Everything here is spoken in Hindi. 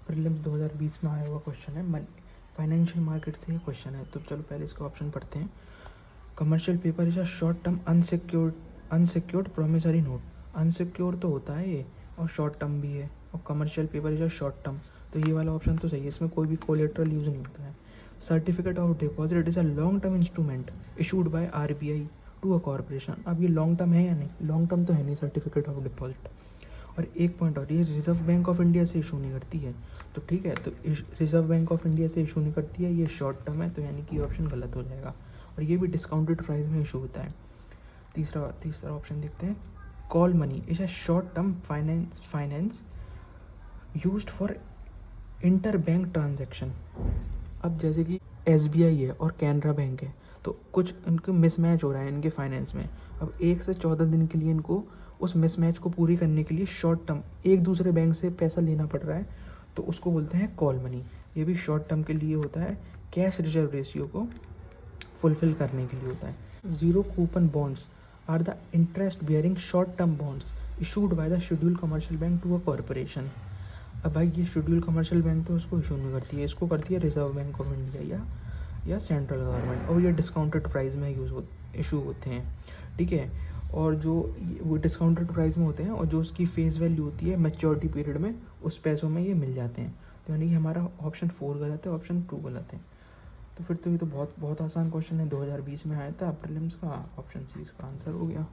प्रीलिम्स 2020 में आया हुआ क्वेश्चन है, फाइनेंशियल मार्केट से ये क्वेश्चन है। तो चलो पहले इसका ऑप्शन पढ़ते हैं। Commercial paper is a short term unsecured promissory note. Unsecure तो होता है ये, और शॉर्ट टर्म भी है, और commercial paper is a short term, तो ये वाला ऑप्शन तो सही है, इसमें कोई भी कोलेट्रल यूज़ नहीं होता है। Certificate of deposit is a long term instrument issued by RBI to a corporation. अब ये लॉन्ग टर्म है या नहीं? लॉन्ग टर्म तो है नहीं सर्टिफिकेट ऑफ डिपॉजिट। और एक पॉइंट और, ये रिजर्व बैंक ऑफ इंडिया से इशू नहीं करती है, तो ठीक है, तो रिजर्व बैंक ऑफ इंडिया से इशू नहीं करती है, ये शॉर्ट टर्म है, तो यानी कि ऑप्शन गलत हो जाएगा। और ये भी डिस्काउंटेड प्राइस में इशू होता है। तीसरा ऑप्शन देखते हैं। Call money is a short term finance used for inter bank transaction. अब जैसे कि SBI है और कैनरा बैंक है, तो कुछ इनके मिसमैच हो रहा है इनके फाइनेंस में। अब 1 से 14 दिन के लिए इनको उस मिसमैच को पूरी करने के लिए शॉर्ट टर्म एक दूसरे बैंक से पैसा लेना पड़ रहा है, तो उसको बोलते हैं कॉल मनी। ये भी शॉर्ट टर्म के लिए होता है, कैश रिजर्व रेशियो को फुलफिल करने के लिए होता है। Zero coupon bonds are the interest bearing short term bonds issued by the schedule commercial bank to a corporation. अब भाई ये शेड्यूल कमर्शियल बैंक तो उसको इशू नहीं करती है, इसको करती है रिजर्व बैंक ऑफ इंडिया या सेंट्रल गवर्नमेंट, और ये डिस्काउंटेड प्राइस में इशू होते हैं, ठीक है। और जो वो डिस्काउंटेड प्राइस में होते हैं, और जो उसकी फेस वैल्यू होती है मैच्योरिटी पीरियड में, उस पैसों में ये मिल जाते हैं। तो यानी कि हमारा ऑप्शन 4 गलत है, ऑप्शन 2 गलत है। तो फिर तो ये तो बहुत बहुत आसान क्वेश्चन है, 2020 में आया था प्रीलिम्स का। ऑप्शन सी इसका आंसर हो गया।